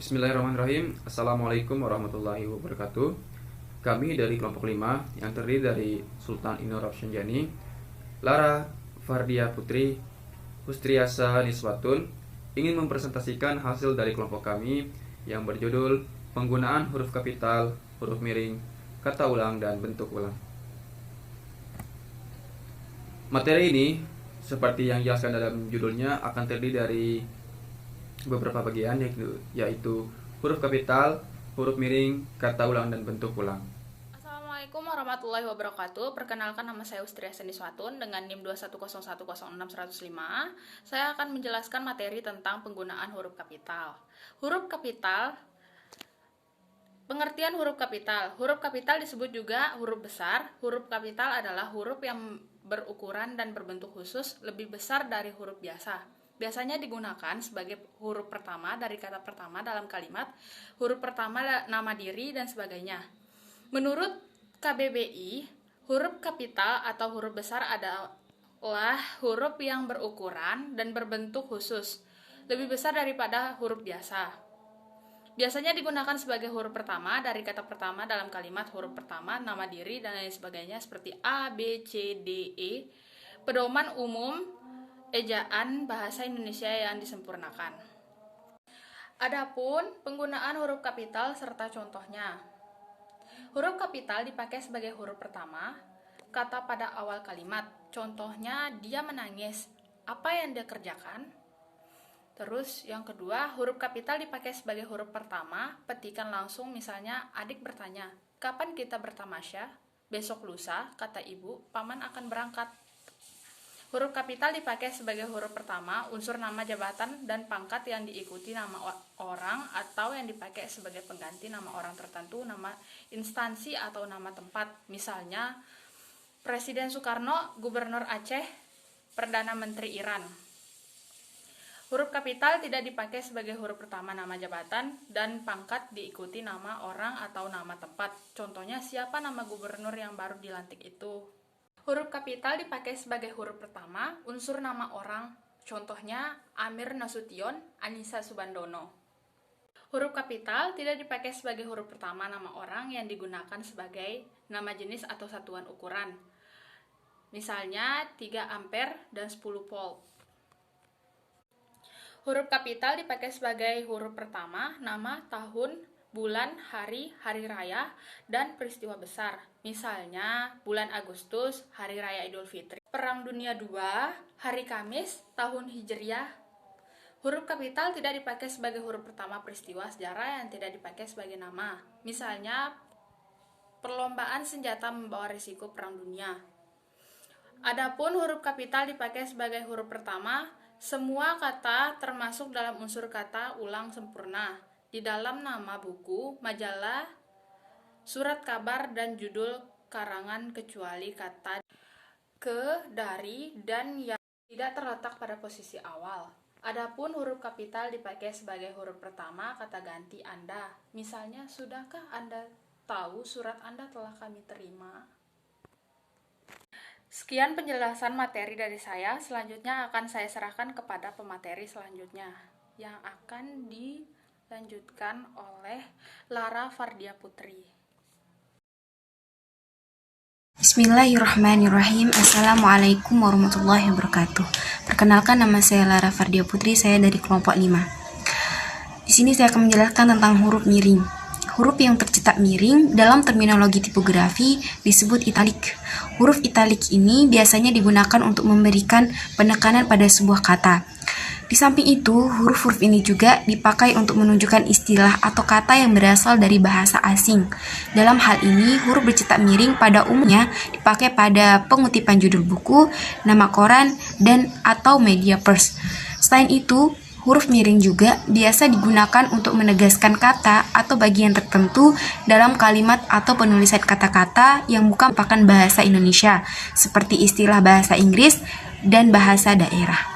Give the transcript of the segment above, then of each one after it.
Bismillahirrahmanirrahim. Assalamualaikum warahmatullahi wabarakatuh. Kami dari kelompok 5 yang terdiri dari Sultan Inur Rafsanjani, Lara Fardia Putri, Hustriasa Niswatun ingin mempresentasikan hasil dari kelompok kami yang berjudul penggunaan huruf kapital, huruf miring, kata ulang, dan bentuk ulang. Materi ini seperti yang dijelaskan dalam judulnya akan terdiri dari beberapa bagian, yaitu huruf kapital, huruf miring, kata ulang, dan bentuk ulang. Assalamualaikum warahmatullahi wabarakatuh. Perkenalkan, nama saya Hustriasa Niswatun dengan NIM 210106105. Saya akan menjelaskan materi tentang penggunaan huruf kapital. Huruf kapital, pengertian huruf kapital. Huruf kapital disebut juga huruf besar. Huruf kapital adalah huruf yang berukuran dan berbentuk khusus lebih besar dari huruf biasa. Biasanya digunakan sebagai huruf pertama dari kata pertama dalam kalimat, huruf pertama nama diri, dan sebagainya. Menurut KBBI, huruf kapital atau huruf besar adalah huruf yang berukuran dan berbentuk khusus, lebih besar daripada huruf biasa. Biasanya digunakan sebagai huruf pertama dari kata pertama dalam kalimat, huruf pertama, nama diri, dan lain sebagainya seperti A, B, C, D, E. Pedoman umum ejaan bahasa Indonesia yang disempurnakan. Adapun penggunaan huruf kapital serta contohnya. Huruf kapital dipakai sebagai huruf pertama, kata pada awal kalimat. Contohnya, dia menangis. Apa yang dia kerjakan? Terus yang kedua, huruf kapital dipakai sebagai huruf pertama, petikan langsung, misalnya adik bertanya, kapan kita bertamasya? Besok lusa, kata ibu, paman akan berangkat. Huruf kapital dipakai sebagai huruf pertama, unsur nama jabatan dan pangkat yang diikuti nama orang atau yang dipakai sebagai pengganti nama orang tertentu, nama instansi atau nama tempat. Misalnya, Presiden Soekarno, Gubernur Aceh, Perdana Menteri Iran. Huruf kapital tidak dipakai sebagai huruf pertama nama jabatan dan pangkat diikuti nama orang atau nama tempat. Contohnya, siapa nama gubernur yang baru dilantik itu. Huruf kapital dipakai sebagai huruf pertama, unsur nama orang. Contohnya, Amir Nasution, Anissa Subandono. Huruf kapital tidak dipakai sebagai huruf pertama nama orang yang digunakan sebagai nama jenis atau satuan ukuran. Misalnya, 3 ampere dan 10 volt. Huruf kapital dipakai sebagai huruf pertama, nama, tahun, bulan, hari, hari raya, dan peristiwa besar. Misalnya, bulan Agustus, Hari Raya Idul Fitri. Perang Dunia II, Hari Kamis, tahun Hijriah. Huruf kapital tidak dipakai sebagai huruf pertama peristiwa sejarah yang tidak dipakai sebagai nama. Misalnya, perlombaan senjata membawa risiko perang dunia. Adapun huruf kapital dipakai sebagai huruf pertama, semua kata termasuk dalam unsur kata ulang sempurna. Di dalam nama buku, majalah, surat kabar, dan judul karangan kecuali kata ke, dari, dan yang tidak terletak pada posisi awal. Adapun huruf kapital dipakai sebagai huruf pertama kata ganti Anda. Misalnya, sudahkah Anda tahu surat Anda telah kami terima? Sekian penjelasan materi dari saya. Selanjutnya akan saya serahkan kepada pemateri selanjutnya yang akan dilanjutkan oleh Lara Fardia Putri. Bismillahirrahmanirrahim. Assalamualaikum warahmatullahi wabarakatuh. Perkenalkan, nama saya Lara Fardia Putri, saya dari kelompok 5. Di sini saya akan menjelaskan tentang huruf miring. Huruf yang tercetak miring dalam terminologi tipografi disebut italik. Huruf italik ini biasanya digunakan untuk memberikan penekanan pada sebuah kata. Di samping itu, huruf-huruf ini juga dipakai untuk menunjukkan istilah atau kata yang berasal dari bahasa asing. Dalam hal ini, huruf bercetak miring pada umumnya dipakai pada pengutipan judul buku, nama koran, dan atau media pers. Selain itu, huruf miring juga biasa digunakan untuk menegaskan kata atau bagian tertentu dalam kalimat atau penulisan kata-kata yang bukan merupakan bahasa Indonesia, seperti istilah bahasa Inggris dan bahasa daerah.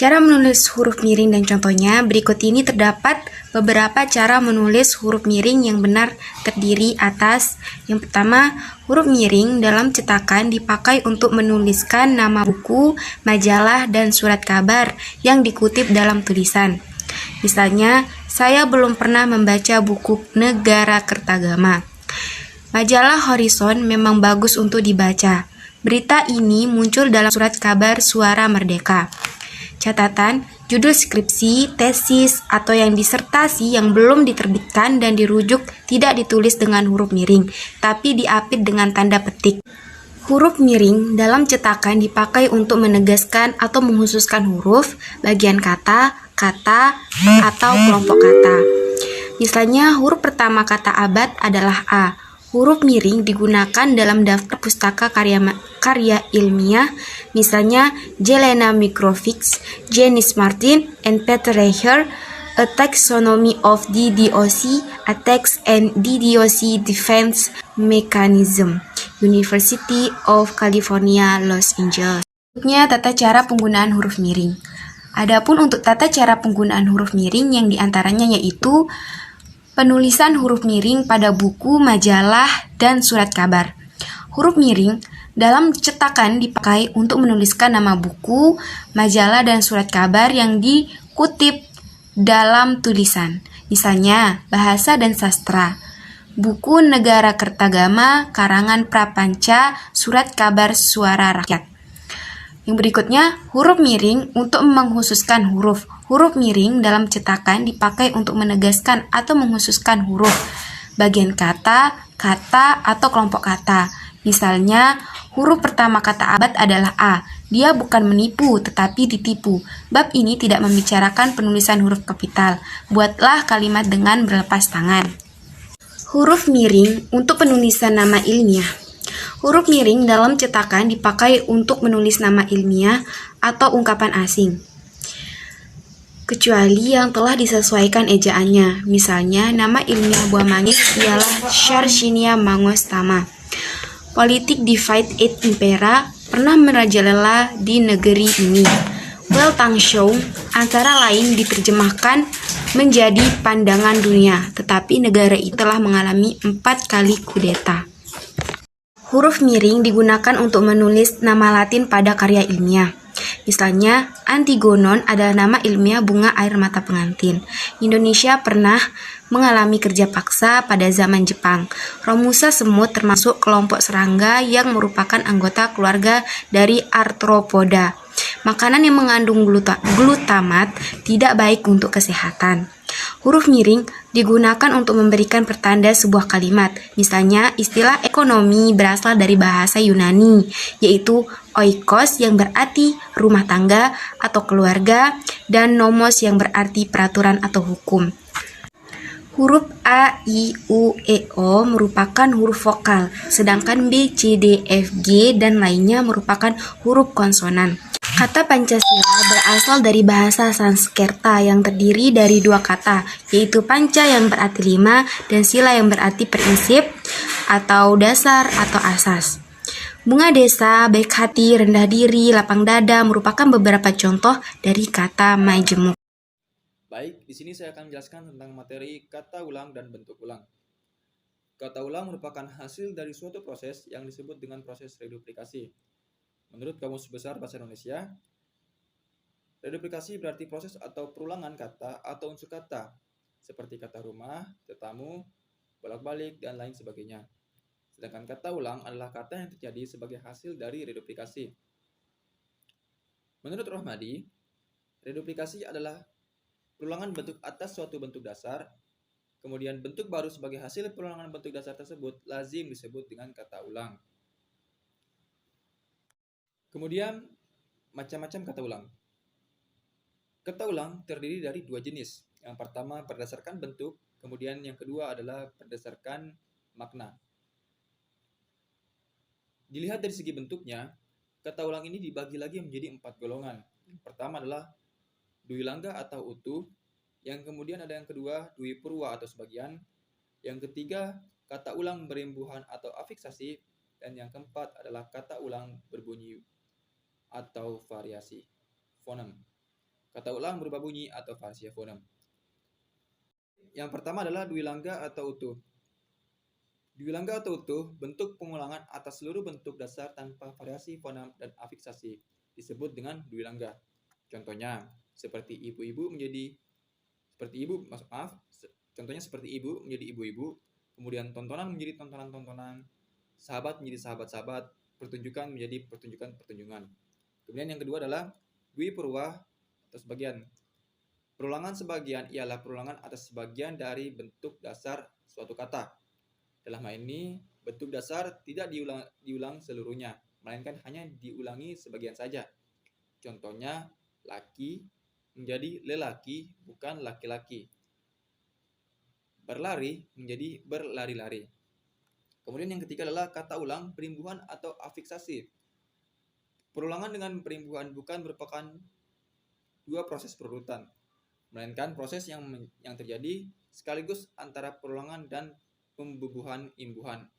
Cara menulis huruf miring dan contohnya, berikut ini terdapat beberapa cara menulis huruf miring yang benar terdiri atas. Yang pertama, huruf miring dalam cetakan dipakai untuk menuliskan nama buku, majalah, dan surat kabar yang dikutip dalam tulisan. Misalnya, saya belum pernah membaca buku Negara Kertagama. Majalah Horizon memang bagus untuk dibaca. Berita ini muncul dalam surat kabar Suara Merdeka. Catatan, judul skripsi, tesis, atau yang disertasi yang belum diterbitkan dan dirujuk tidak ditulis dengan huruf miring, tapi diapit dengan tanda petik. Huruf miring dalam cetakan dipakai untuk menegaskan atau menghususkan huruf, bagian kata, atau kelompok kata. Misalnya, huruf pertama kata abad adalah A. Huruf miring digunakan dalam daftar pustaka karya ilmiah, misalnya Jelena Microvics, Janis Martin, and Peter Reicher, A Taxonomy of DDoC, Attacks and DDoC Defense Mechanism, University of California, Los Angeles. Berikutnya, tata cara penggunaan huruf miring. Adapun untuk tata cara penggunaan huruf miring yang diantaranya yaitu penulisan huruf miring pada buku, majalah, dan surat kabar. Huruf miring dalam cetakan dipakai untuk menuliskan nama buku, majalah, dan surat kabar yang dikutip dalam tulisan. Misalnya, Bahasa dan Sastra, buku Negara Kertagama, karangan Prapanca, surat kabar Suara Rakyat. Yang berikutnya, huruf miring untuk menghususkan huruf. Huruf miring dalam cetakan dipakai untuk menegaskan atau menghususkan huruf, bagian kata, atau kelompok kata. Misalnya, huruf pertama kata abad adalah A. Dia bukan menipu, tetapi ditipu. Bab ini tidak membicarakan penulisan huruf kapital. Buatlah kalimat dengan berlepas tangan. Huruf miring untuk penulisan nama ilmiah. Huruf miring dalam cetakan dipakai untuk menulis nama ilmiah atau ungkapan asing, kecuali yang telah disesuaikan ejaannya. Misalnya, nama ilmiah buah manggis ialah Sharcinia mangostama. Politik divide et impera pernah merajalela di negeri ini. Weltanschauung antara lain diterjemahkan menjadi pandangan dunia, tetapi negara itu telah mengalami 4 kali kudeta. Huruf miring digunakan untuk menulis nama Latin pada karya ilmiah. Misalnya, Antigonon adalah nama ilmiah bunga air mata pengantin. Indonesia pernah mengalami kerja paksa pada zaman Jepang. Romusa semut termasuk kelompok serangga yang merupakan anggota keluarga dari Arthropoda. Makanan yang mengandung glutamat tidak baik untuk kesehatan. Huruf miring digunakan untuk memberikan pertanda sebuah kalimat. Misalnya, istilah ekonomi berasal dari bahasa Yunani, yaitu oikos yang berarti rumah tangga atau keluarga, dan nomos yang berarti peraturan atau hukum. Huruf A, I, U, E, O merupakan huruf vokal, sedangkan B, C, D, F, G, dan lainnya merupakan huruf konsonan. Kata Pancasila berasal dari bahasa Sanskerta yang terdiri dari 2 kata, yaitu panca yang berarti 5 dan sila yang berarti prinsip atau dasar atau asas. Bunga desa, baik hati, rendah diri, lapang dada merupakan beberapa contoh dari kata majemuk. Baik, di sini saya akan menjelaskan tentang materi kata ulang dan bentuk ulang. Kata ulang merupakan hasil dari suatu proses yang disebut dengan proses reduplikasi. Menurut Kamus Besar Bahasa Indonesia, reduplikasi berarti proses atau perulangan kata atau unsur kata, seperti kata rumah, tetamu, bolak-balik, dan lain sebagainya. Sedangkan kata ulang adalah kata yang terjadi sebagai hasil dari reduplikasi. Menurut Rohmadi, reduplikasi adalah perulangan bentuk atas suatu bentuk dasar, kemudian bentuk baru sebagai hasil perulangan bentuk dasar tersebut lazim disebut dengan kata ulang. Kemudian, macam-macam kata ulang. Kata ulang terdiri dari 2 jenis. Yang pertama berdasarkan bentuk, kemudian yang kedua adalah berdasarkan makna. Dilihat dari segi bentuknya, kata ulang ini dibagi lagi menjadi 4 golongan. Yang pertama adalah dui langga atau utuh, yang kemudian ada yang kedua dui purwa atau sebagian, yang ketiga kata ulang berimbuhan atau afiksasi, dan yang keempat adalah kata ulang berbunyi atau variasi fonem. Kata ulang berubah bunyi atau variasi fonem. Yang pertama adalah dui langga atau utuh. Dui langga atau utuh bentuk pengulangan atas seluruh bentuk dasar tanpa variasi fonem dan afiksasi disebut dengan dui langga. Contohnya, seperti ibu-ibu menjadi seperti ibu, contohnya seperti ibu menjadi ibu-ibu, kemudian tontonan menjadi tontonan-tontonan, sahabat menjadi sahabat-sahabat, pertunjukan menjadi pertunjukan-pertunjukan. Kemudian yang kedua adalah dwi purwa atau sebagian. Perulangan sebagian ialah perulangan atas sebagian dari bentuk dasar suatu kata. Dalam hal ini, bentuk dasar tidak diulang seluruhnya, melainkan hanya diulangi sebagian saja. Contohnya, laki menjadi lelaki, bukan laki-laki. Berlari menjadi berlari-lari. Kemudian yang ketiga adalah kata ulang, perimbuhan atau afiksasi. Perulangan dengan perimbuhan bukan merupakan dua proses perurutan, melainkan proses yang terjadi sekaligus antara perulangan dan pembubuhan imbuhan.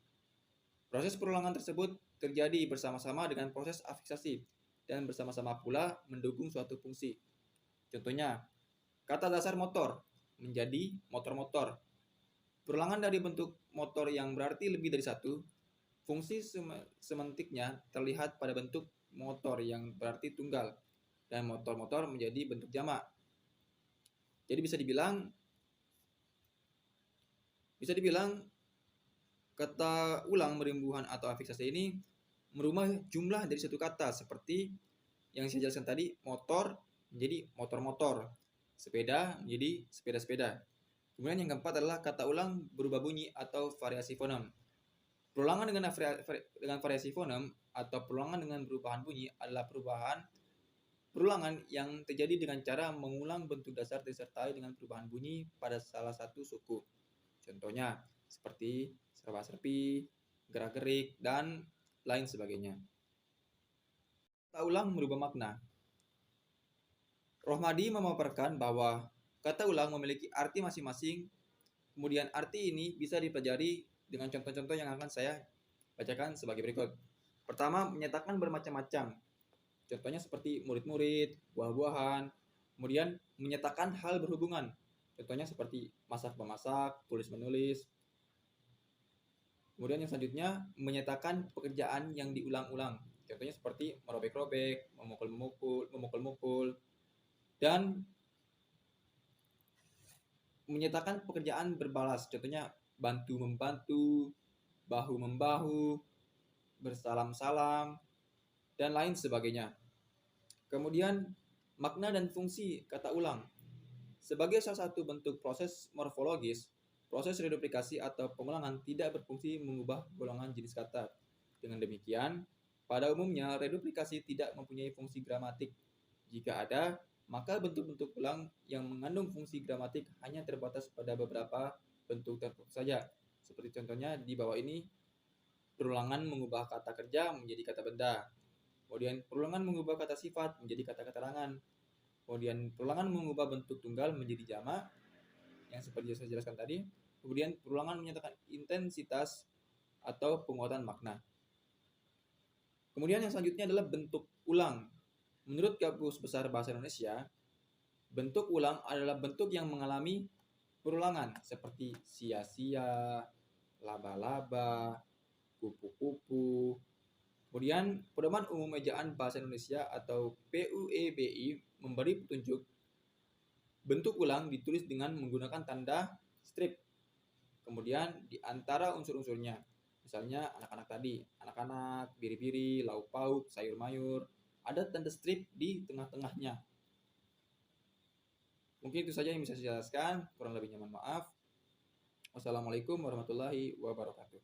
Proses perulangan tersebut terjadi bersama-sama dengan proses afiksasi dan bersama-sama pula mendukung suatu fungsi. Contohnya, kata dasar motor menjadi motor-motor. Perulangan dari bentuk motor yang berarti lebih dari satu, fungsi semantiknya terlihat pada bentuk motor yang berarti tunggal, dan motor-motor menjadi bentuk jamak. Jadi bisa dibilang kata ulang merimbuhan atau afiksasi ini merubah jumlah dari satu kata, seperti yang saya jelaskan tadi, motor menjadi motor-motor, sepeda menjadi sepeda-sepeda. Kemudian yang keempat adalah kata ulang berubah bunyi atau variasi fonem. Perulangan dengan variasi fonem atau perulangan dengan perubahan bunyi adalah perulangan yang terjadi dengan cara mengulang bentuk dasar disertai dengan perubahan bunyi pada salah satu suku. Contohnya seperti serba-serbi, gerak-gerik, dan lain sebagainya. Kata ulang merubah makna. Rohmadi memaparkan bahwa kata ulang memiliki arti masing-masing. Kemudian arti ini bisa dipelajari dengan contoh-contoh yang akan saya bacakan sebagai berikut. Pertama, menyatakan bermacam-macam. Contohnya seperti murid-murid, buah-buahan. Kemudian menyatakan hal berhubungan. Contohnya seperti masak-memasak, tulis-menulis. Kemudian yang selanjutnya, menyatakan pekerjaan yang diulang-ulang. Contohnya seperti merobek-robek, memukul-mukul, dan menyatakan pekerjaan berbalas. Contohnya bantu-membantu, bahu-membahu, bersalam-salam, dan lain sebagainya. Kemudian makna dan fungsi kata ulang. Sebagai salah satu bentuk proses morfologis, proses reduplikasi atau pengulangan tidak berfungsi mengubah golongan jenis kata. Dengan demikian, pada umumnya reduplikasi tidak mempunyai fungsi gramatik. Jika ada, maka bentuk-bentuk ulang yang mengandung fungsi gramatik hanya terbatas pada beberapa bentuk tertentu saja. Seperti contohnya di bawah ini, perulangan mengubah kata kerja menjadi kata benda. Kemudian perulangan mengubah kata sifat menjadi kata keterangan. Kemudian perulangan mengubah bentuk tunggal menjadi jamak, yang seperti saya jelaskan tadi. Kemudian perulangan menyatakan intensitas atau penguatan makna. Kemudian yang selanjutnya adalah bentuk ulang. Menurut Kamus Besar Bahasa Indonesia, bentuk ulang adalah bentuk yang mengalami perulangan seperti sia-sia, laba-laba, kupu-kupu. Kemudian, Pedoman Umum Ejaan Bahasa Indonesia atau PUEBI memberi petunjuk bentuk ulang ditulis dengan menggunakan tanda strip. Kemudian di antara unsur-unsurnya, misalnya anak-anak tadi, anak-anak, biri-biri, lauk pauk, sayur mayur, ada tanda strip di tengah-tengahnya. Mungkin itu saja yang bisa saya jelaskan, kurang lebihnya mohon maaf. Wassalamualaikum warahmatullahi wabarakatuh.